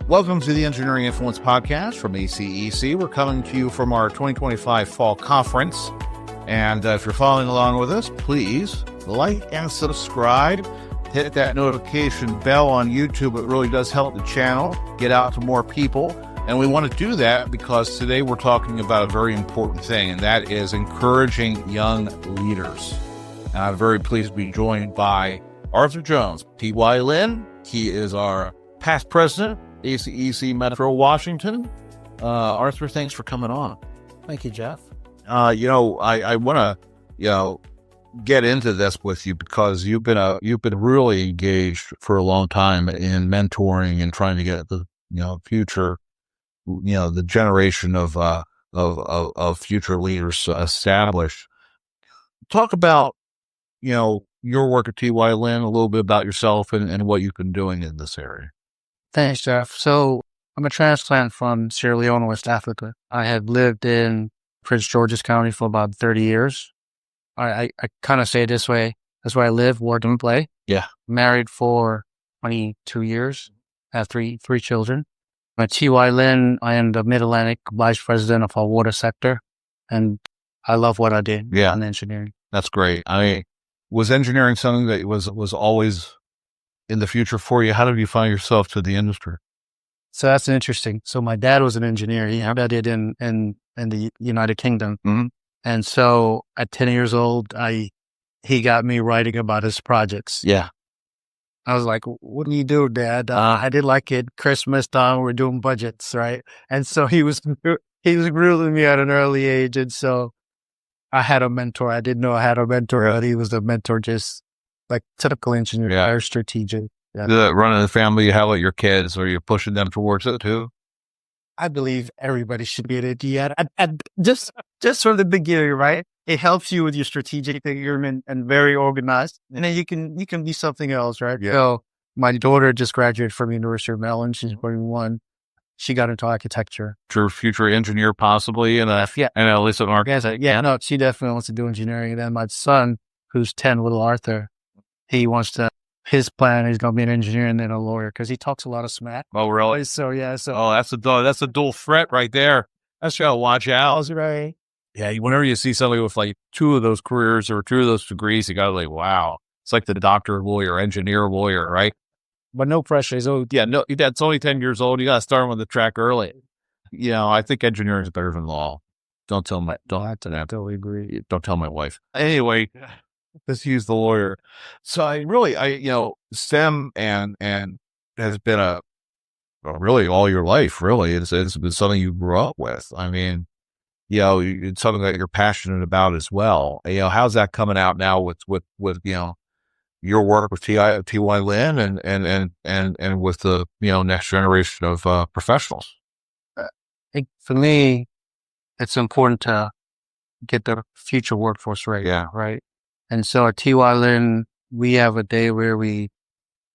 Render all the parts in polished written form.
Welcome to the Engineering Influence Podcast from ACEC. We're coming to you from our 2025 Fall Conference. And if you're following along with us, please like and subscribe. Hit that notification bell on YouTube. It really does help the channel get out to more people. And we want to do that because today we're talking about a very important thing, and that is encouraging young leaders. And I'm very pleased to be joined by Arthur Jones, TYLin. He is our past president, ACEC Metro Washington. Arthur, thanks for coming on. Thank you, Jeff. I want to, get into this with you because you've been really engaged for a long time in mentoring and trying to get the, future, the generation of future leaders established. Talk about, your work at TYLin, a little bit about yourself and what you've been doing in this area. Thanks, Jeff. So I'm a transplant from Sierra Leone, West Africa. I have lived in Prince George's County for about 30 years. I kind of say it this way. That's where I live, work, and play. Yeah. Married for 22 years. I have three children. At TYLin, I am the Mid-Atlantic Vice President of our water sector, and I love what I did in engineering. That's great. Was engineering something that was always in the future for you? How did you find yourself to the industry? So that's interesting. So my dad was an engineer. He studied in the United Kingdom. Mm-hmm. And so at 10 years old, he got me writing about his projects. Yeah. I was like, what do you do, Dad? I did like it. Christmas time, we're doing budgets, right? And so he was grilling me at an early age. And so I had a mentor. I didn't know I had a mentor, but he was a mentor, just like typical engineer, very strategic. Yeah. Running the family, how about your kids? Are you pushing them towards it too? I believe everybody should be an idiot. And just from the beginning, right? It helps you with your strategic thinking and very organized. And then you can be something else, right? Yeah. So my daughter just graduated from University of Maryland. She's 21. She got into architecture. Future engineer, possibly, and at least an architect. Yeah, no, she definitely wants to do engineering. And then my son, who's 10, little Arthur, his plan is going to be an engineer and then a lawyer because he talks a lot of smack. Oh, really? So, yeah. That's a dual threat right there. That's got to watch out. That's right. Yeah, whenever you see somebody with like two of those careers or two of those degrees, you got to like, wow. It's like the doctor, lawyer, engineer, lawyer, right? But no pressure. So, your dad's only 10 years old. You got to start him on the track early. I think engineering is better than law. I totally agree. Don't tell my wife. Anyway, let's use the lawyer. So STEM and has been really all your life, really. It's been something you grew up with. I mean, it's something that you're passionate about as well. How's that coming out now with your work with TYLin and with the, next generation of professionals? I think for me, it's important to get the future workforce right. Yeah. Right. And so at TYLin, we have a day where we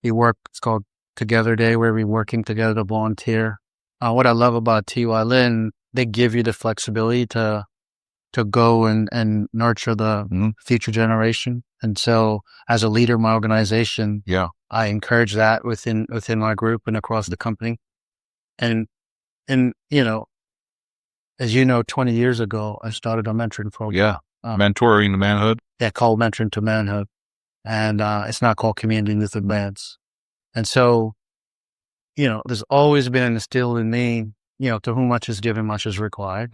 work. It's called Together Day, where we're working together to volunteer. What I love about TYLin, they give you the flexibility to go and nurture the future generation. And so as a leader of my organization, I encourage that within my group and across the company. And as 20 years ago, I started a mentoring program. Yeah. Mentoring to manhood. Yeah, called Mentoring to Manhood. And it's not called Community Youth Advance. And so, there's always been instilled in me, to whom much is given, much is required.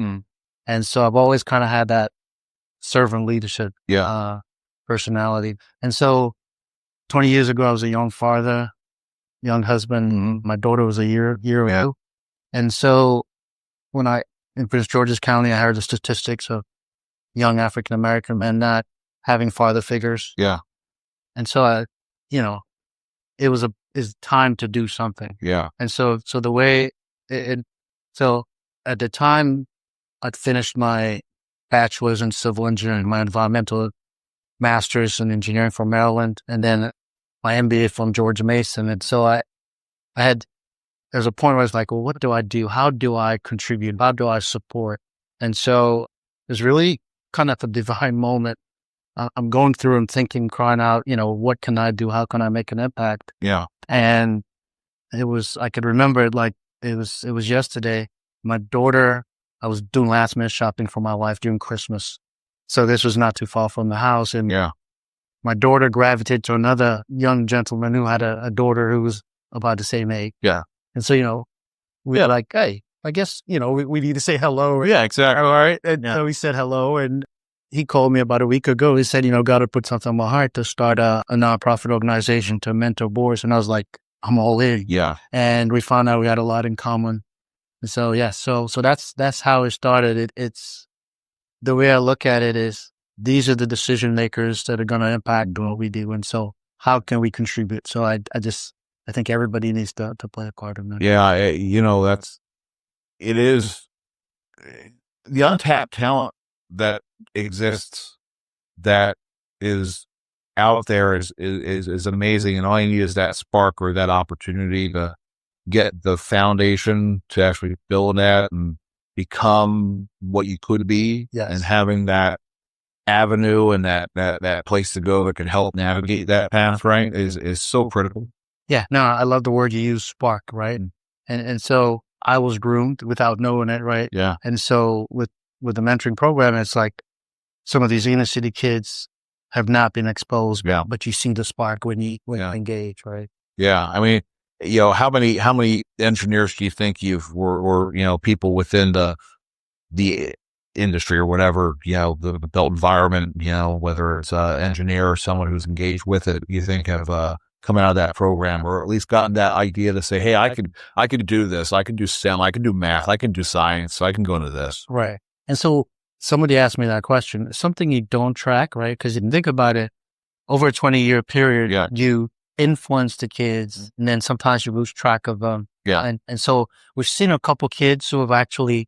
And so I've always kind of had that servant leadership personality. And so 20 years ago, I was a young father, young husband. My daughter was a year ago. And so in Prince George's County, I heard the statistics of young African-American men not having father figures. Yeah. And so it's time to do something. Yeah. And so the way so at the time I'd finished my bachelor's in civil engineering, my environmental master's in engineering from Maryland, and then my MBA from George Mason. And so there's a point where I was like, well, what do I do? How do I contribute? How do I support? And so it's really kind of a divine moment. I'm going through and thinking, crying out, what can I do? How can I make an impact? Yeah. And I could remember it like it was yesterday. My daughter, I was doing last minute shopping for my wife during Christmas. So this was not too far from the house. And my daughter gravitated to another young gentleman who had a daughter who was about the same age. Yeah. And so, we were like, hey, I guess, we need to say hello. Yeah, exactly. All right. And so we said hello. And he called me about a week ago. He said, got to put something on my heart to start a nonprofit organization to mentor boys. And I was like, I'm all in. Yeah. And we found out we had a lot in common. And so, so that's how it started. It's the way I look at it is these are the decision makers that are going to impact what we do. And so how can we contribute? So I think everybody needs to play a part in that. Yeah. It is the untapped talent that exists that is out there is amazing. And all you need is that spark or that opportunity to get the foundation to actually build that and become what you could be. Yes. And having that avenue and that place to go that can help navigate that path, right, is so critical. Yeah, no, I love the word you use, spark, right? And so I was groomed without knowing it, right? Yeah. And so with the mentoring program, it's like some of these inner city kids have not been exposed, but you see the spark when you engage, right? Yeah. I mean, how many engineers do you think or people within the industry or whatever, the built environment, whether it's an engineer or someone who's engaged with it, you think have come out of that program, or at least gotten that idea to say, hey, I could do this. I can do STEM. I can do math. I can do science. So I can go into this. Right. And so somebody asked me that question, something you don't track, right? Because you think about it, over a 20-year period, you influence the kids, and then sometimes you lose track of them. Yeah. And so we've seen a couple kids who have actually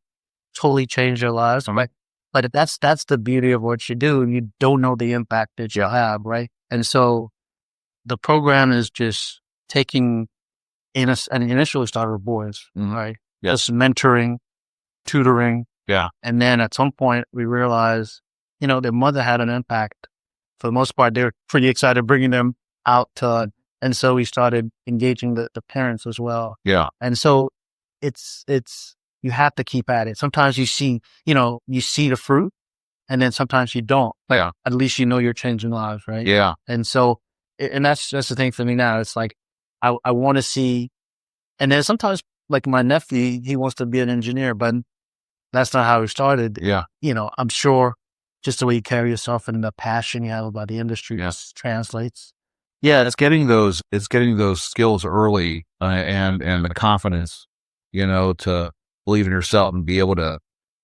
totally changed their lives, right? But that's the beauty of what you do, and you don't know the impact that you have, right? And so the program is just taking and initially started with boys, right? Yes. Just mentoring, tutoring. Yeah. And then at some point we realized, their mother had an impact. For the most part, they were pretty excited bringing them out to, and so we started engaging the parents as well. Yeah. And so it's, you have to keep at it. Sometimes you see the fruit, and then sometimes you don't. But at least you're changing lives, right? Yeah. And so, and that's the thing for me now. It's like, I want to see, and then sometimes like my nephew, he wants to be an engineer, but that's not how he started. Yeah. I'm sure just the way you carry yourself and the passion you have about the industry translates. Yeah. It's getting those skills early and the confidence, to believe in yourself and be able to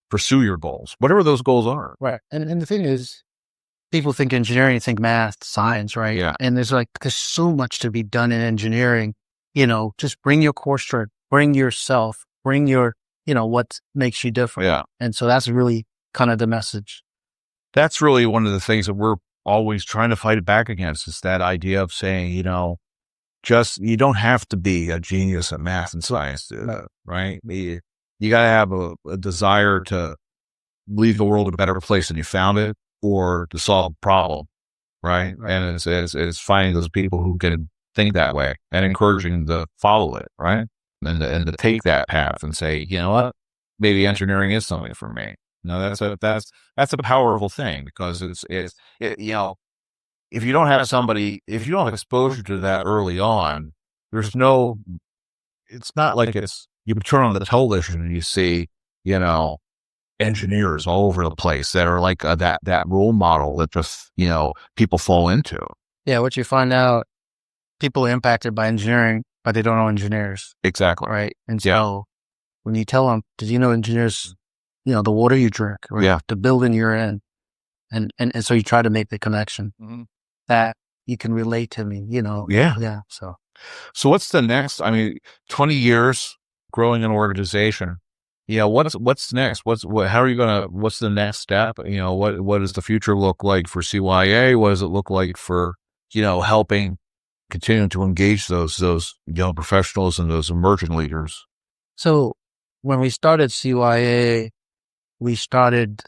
pursue your goals, whatever those goals are. Right. And the thing is, people think engineering, think math, science, right? Yeah. And there's so much to be done in engineering, just bring your core strength, bring yourself, bring your, what makes you different. Yeah. And so that's really kind of the message. That's really one of the things that we're always trying to fight back against, is that idea of saying, you don't have to be a genius at math and science, right? You got to have a desire to leave the world a better place than you found it, or to solve a problem, right? And it's finding those people who can think that way and encouraging them to follow it, right? And to take that path and say, you know what, maybe engineering is something for me. That's a powerful thing, because if you don't have exposure to that early on, it's not like you turn on the television and you see, engineers all over the place that are like that role model that just, people fall into. Yeah. What you find out, people are impacted by engineering, but they don't know engineers. Exactly. Right. And so when you tell them, did you know engineers, the water you drink, or the building you're in, and so you try to make the connection that you can relate to me, Yeah. So what's the next? 20 years growing an organization. What's next? What's the next step? What does the future look like for CYA? What does it look like for, helping continue to engage those young professionals and those emerging leaders? So when we started CYA, we started,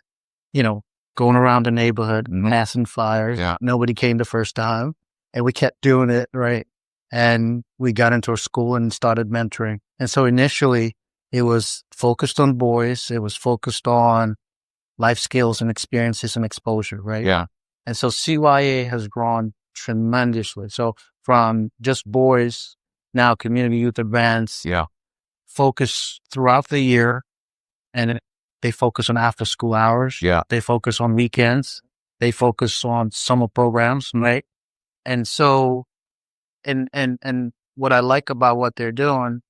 going around the neighborhood, passing flyers. Yeah. Nobody came the first time, and we kept doing it, right? And we got into a school and started mentoring. And so initially it was focused on boys. It was focused on life skills and experiences and exposure, right? Yeah. And so CYA has grown tremendously. So from just boys, now community youth advance, Yeah. focus throughout the year, and they focus on after school hours. Yeah. They focus on weekends. They focus on summer programs, right? And so, and what I like about what they're doing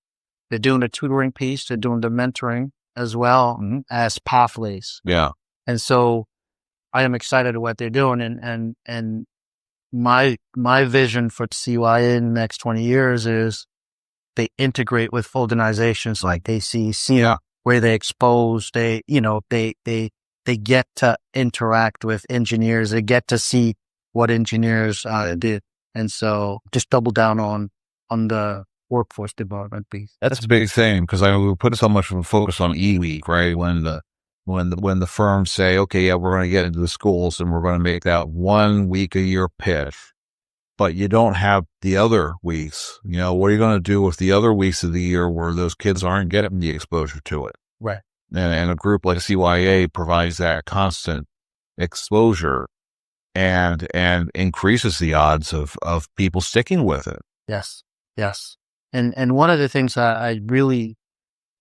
the tutoring piece, they're doing the mentoring as well as pathways. Yeah. And so I am excited at what they're doing. And my vision for CYA in the next 20 years is they integrate with organizations like ACEC, where they expose, they get to interact with engineers. They get to see what engineers did. And so just double down on the workforce development piece. That's a big thing because we put so much of a focus on E-Week, right? When the firms say, okay, yeah, we're going to get into the schools and we're going to make that 1 week a year pitch, but you don't have the other weeks. What are you going to do with the other weeks of the year where those kids aren't getting the exposure to it? Right. And a group like CYA provides that constant exposure and increases the odds of people sticking with it. Yes. And one of the things I really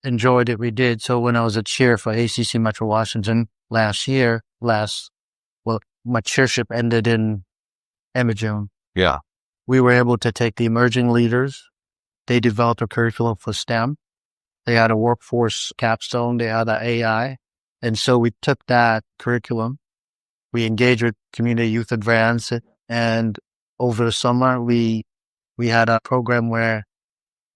enjoyed that we did, so when I was a chair for ACEC Metro Washington last year, my chairship ended in end of June. Yeah. We were able to take the emerging leaders. They developed a curriculum for STEM. They had a workforce capstone. They had an AI. And so we took that curriculum. We engaged with community youth advance. And over the summer, we had a program where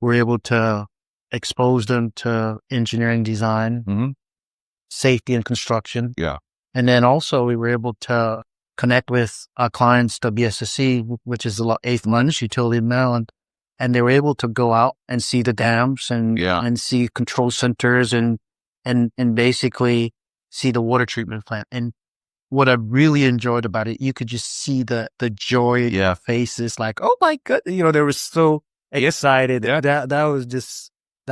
we're able to expose them to engineering design, safety and construction. Yeah. And then also we were able to connect with our clients, WSSC, which is the 8th Lunch Utility in Maryland. And they were able to go out and see the dams and see control centers and basically see the water treatment plant. And what I really enjoyed about it, you could just see the joy in their faces, like, oh my God, they were so excited. Yeah. That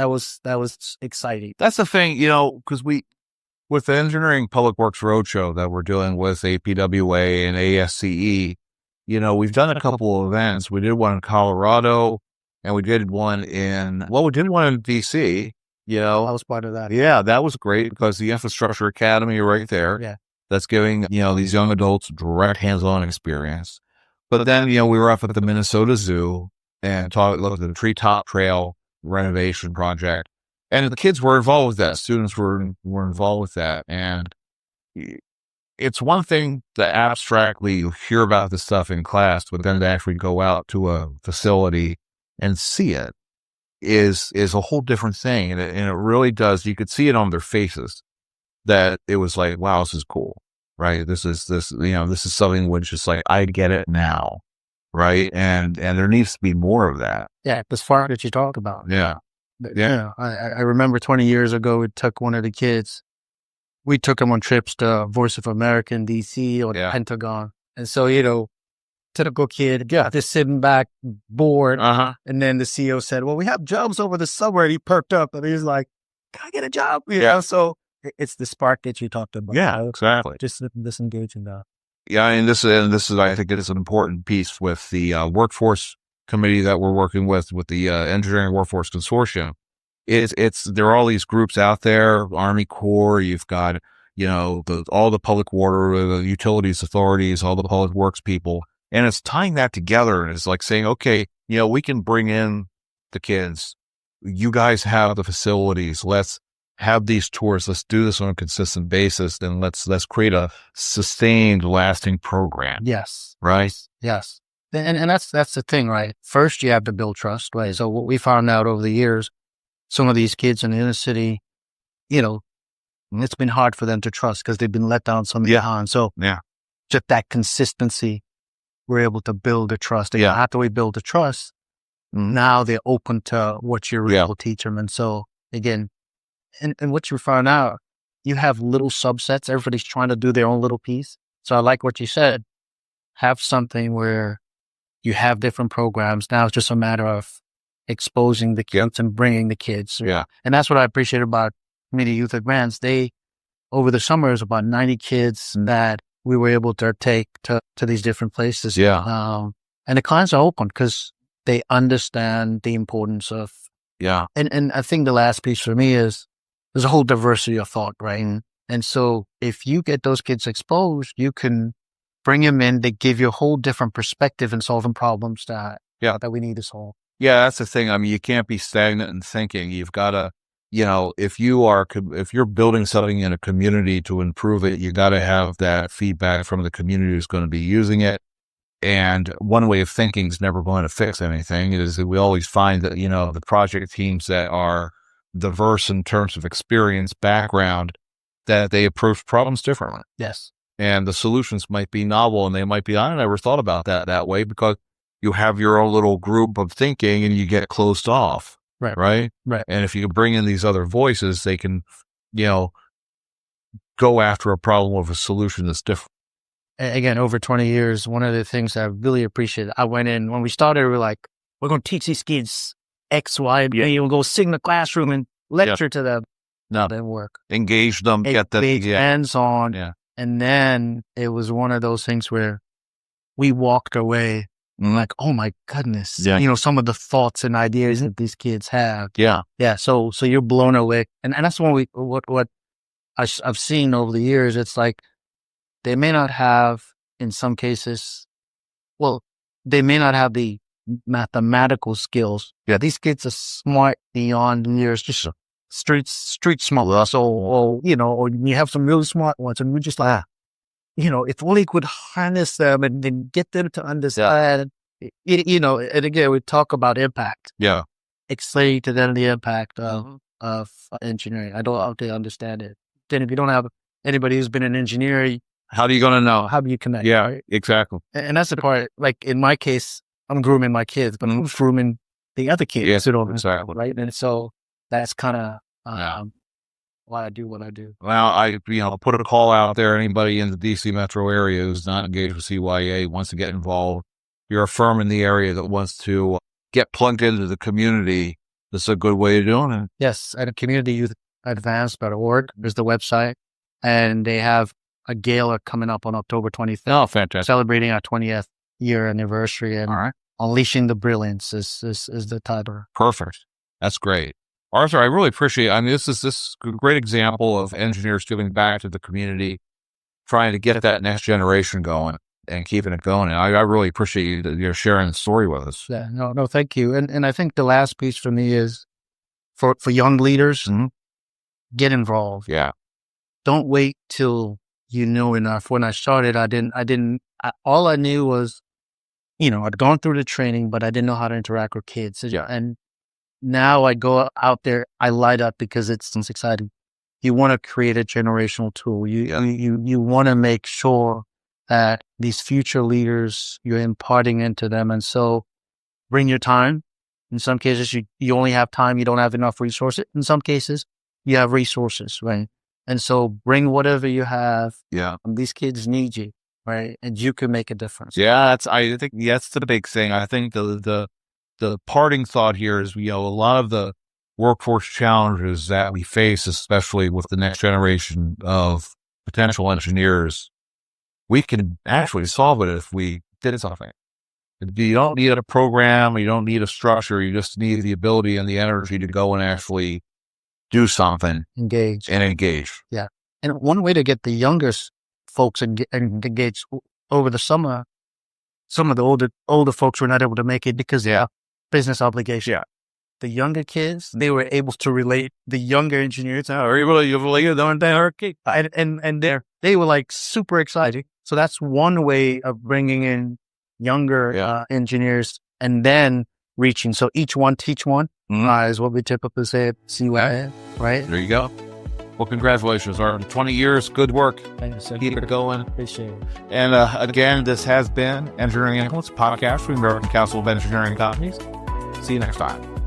was exciting. That's the thing, because with the Engineering Public Works Roadshow that we're doing with APWA and ASCE, we've done a couple of events. We did one in Colorado and we did one in DC, I was part of that. Yeah, that was great because the Infrastructure Academy right there. Yeah. That's giving, these young adults direct hands-on experience. But then, we were up at the Minnesota Zoo and looked at the Treetop Trail renovation project. And the kids were involved with that. Students were involved with that. And it's one thing to abstractly hear about this stuff in class, but then to actually go out to a facility and see it is a whole different thing. And it really does. You could see it on their faces that it was like, wow, this is cool, right? This is something which is like, I get it now, right? And there needs to be more of that. Yeah, the spark that you talk about. Yeah. I remember 20 years ago, we took one of the kids. We took him on trips to Voice of America in DC or the Pentagon. And so, typical kid, just sitting back, bored. And then the CEO said, well, we have jobs over the summer. And he perked up and he's like, can I get a job? So it's the spark that you talked about. Yeah, exactly. Just disengaging that. Yeah, and this is, I think it is an important piece with the workforce committee that we're working with the Engineering Workforce Consortium. There are all these groups out there, Army Corps, you've got, all the public water, the utilities authorities, all the public works people. And it's tying that together. And it's like saying, okay, we can bring in the kids. You guys have the facilities. Let's have these tours. Let's do this on a consistent basis. And let's create a sustained, lasting program. Yes. Right? Yes. And that's the thing, right? First, you have to build trust, right? So what we found out over the years, some of these kids in the inner city, it's been hard for them to trust because they've been let down so many times. So just that consistency, we're able to build the trust. And after we build the trust, now they're open to what you're able to teach them. And so again, and what you found out, you have little subsets. Everybody's trying to do their own little piece. So I like what you said. Have something where you have different programs. Now it's just a matter of exposing the kids and bringing the kids. Yeah. And that's what I appreciate about Community Youth Advance. Over the summer, it was about 90 kids that we were able to take to these different places. Yeah. And the clients are open because they understand the importance of, and I think the last piece for me is there's a whole diversity of thought, right? And so if you get those kids exposed, you can bring them in. They give you a whole different perspective in solving problems that we need to solve. Yeah, that's the thing. I mean, you can't be stagnant in thinking. You've got to, if you're building something in a community to improve it, you got to have that feedback from the community who's going to be using it. And one way of thinking is never going to fix anything. Is that we always find that, the project teams that are diverse in terms of experience, background, that they approach problems differently. Yes. And the solutions might be novel, and they might be, I never thought about that way, because you have your own little group of thinking and you get closed off. Right. And if you bring in these other voices, they can, go after a problem with a solution that's different. Again, over 20 years, one of the things I really appreciate, I went in, when we started, we were like, we're going to teach these kids X, Y, and we'll go sit in the classroom and lecture to them. No, it didn't work. Engage them, get the hands-on. Yeah. And then it was one of those things where we walked away and like, oh my goodness, some of the thoughts and ideas that these kids have. Yeah. Yeah. So you're blown away. And that's what I've seen over the years. It's like, they may not have, in some cases, they may not have the mathematical skills. Yeah. These kids are smart beyond years, just street smart. So, or you have some really smart ones, and we're just like, if only could harness them and then get them to understand, and again, we talk about impact. Yeah. Explain to them the impact of engineering. I don't think they understand it. Then if you don't have anybody who's been an engineer, how are you going to know? How do you connect? Yeah, right? Exactly. And that's the part, like in my case, I'm grooming my kids, but I'm grooming the other kids. Yes, exactly. Right. And so that's kind of why I do what I do. Well, I put a call out there. Anybody in the DC metro area who's not engaged with CYA wants to get involved. You're a firm in the area that wants to get plugged into the community. This is a good way of doing it. Yes. At communityyouthadvance.org, there's the website, and they have a gala coming up on October 25th. Oh, fantastic. Celebrating our 20th year anniversary, and Unleashing the Brilliance is the title. Perfect. That's great. Arthur, I really appreciate it. I mean, this is a great example of engineers giving back to the community, trying to get that next generation going and keeping it going. And I really appreciate you sharing the story with us. Yeah, no, thank you. And I think the last piece for me is for young leaders, get involved. Yeah. Don't wait till you know enough. When I started, all I knew was, I'd gone through the training, but I didn't know how to interact with kids. Yeah. And now I go out there, I light up because it's exciting. You want to create a generational tool. You want to make sure that these future leaders, you're imparting into them. And so bring your time. In some cases, you only have time. You don't have enough resources. In some cases, you have resources, right? And so bring whatever you have. Yeah. And these kids need you, right? And you can make a difference. Yeah, I think that's the big thing. I think the parting thought here is, a lot of the workforce challenges that we face, especially with the next generation of potential engineers, we can actually solve it if we did something. You don't need a program, you don't need a structure, you just need the ability and the energy to go and actually do something. Engage. Yeah. And one way to get the youngest folks engaged over the summer, some of the older folks were not able to make it because of business obligation. Yeah. The younger kids, they were able to relate. The younger engineers, and they were like super excited. So that's one way of bringing in younger engineers and then reaching. So each one teach one is what we typically say at CYA, right? There you go. Well, congratulations, Art. 20 years, good work. Thanks. Keep it going. Appreciate it. And again, this has been Engineering Excellence Podcast from the American Council of Engineering Companies. See you next time.